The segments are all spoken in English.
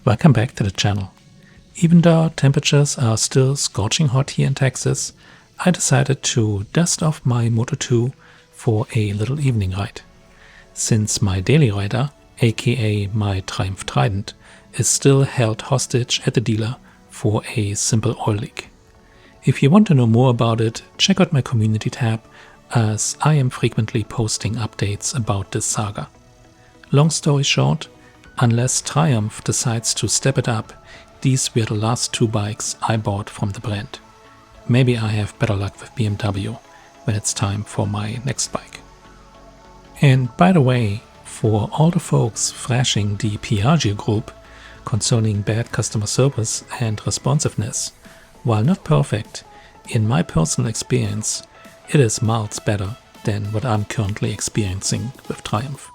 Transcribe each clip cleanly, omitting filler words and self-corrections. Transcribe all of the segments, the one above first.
Welcome back to the channel. Even though temperatures are still scorching hot here in Texas, I decided to dust off my Moto2 for a little evening ride. Since my daily rider, aka my Triumph Trident, is still held hostage at the dealer for a simple oil leak. If you want to know more about it, check out my community tab, as I am frequently posting updates about this saga. Long story short, unless Triumph decides to step it up, these were the last two bikes I bought from the brand. Maybe I have better luck with BMW when it's time for my next bike. And by the way, for all the folks thrashing the Piaggio group concerning bad customer service and responsiveness, while not perfect, in my personal experience, it is miles better than what I'm currently experiencing with Triumph.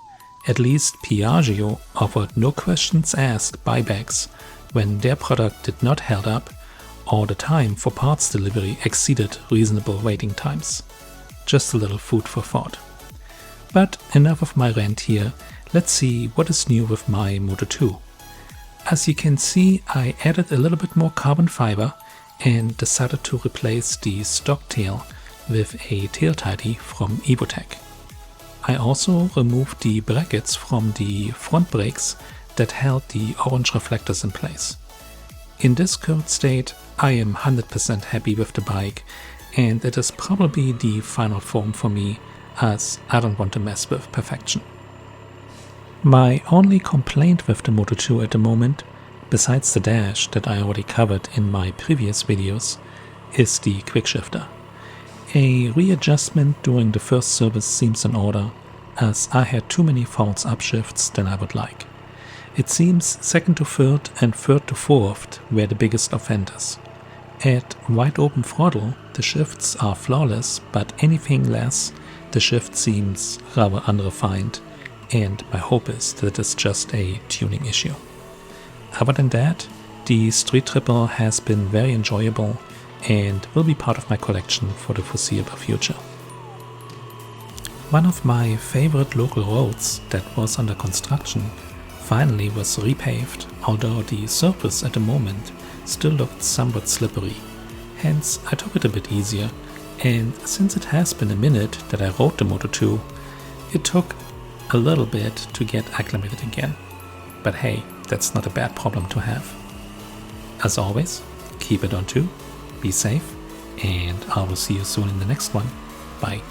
At least Piaggio offered no questions asked buybacks when their product did not hold up or the time for parts delivery exceeded reasonable waiting times. Just a little food for thought. But enough of my rant here, let's see what is new with my Moto2. As you can see, I added a little bit more carbon fiber and decided to replace the stock tail with a tail tidy from Evotech. I also removed the brackets from the front brakes that held the orange reflectors in place. In this current state, I am 100% happy with the bike, and it is probably the final form for me, as I don't want to mess with perfection. My only complaint with the Moto2 at the moment, besides the dash that I already covered in my previous videos, is the quickshifter. A readjustment during the first service seems in order, as I had too many false upshifts than I would like. It seems second to third and third to fourth were the biggest offenders. At wide open throttle, the shifts are flawless, but anything less, the shift seems rather unrefined, and my hope is that it is just a tuning issue. Other than that, the Street Triple has been very enjoyable and will be part of my collection for the foreseeable future. One of my favorite local roads that was under construction finally was repaved, although the surface at the moment still looked somewhat slippery. Hence I took it a bit easier, and since it has been a minute that I rode the Moto2, it took a little bit to get acclimated again. But hey, that's not a bad problem to have. As always, keep it on 2, be safe, and I will see you soon in the next one. Bye.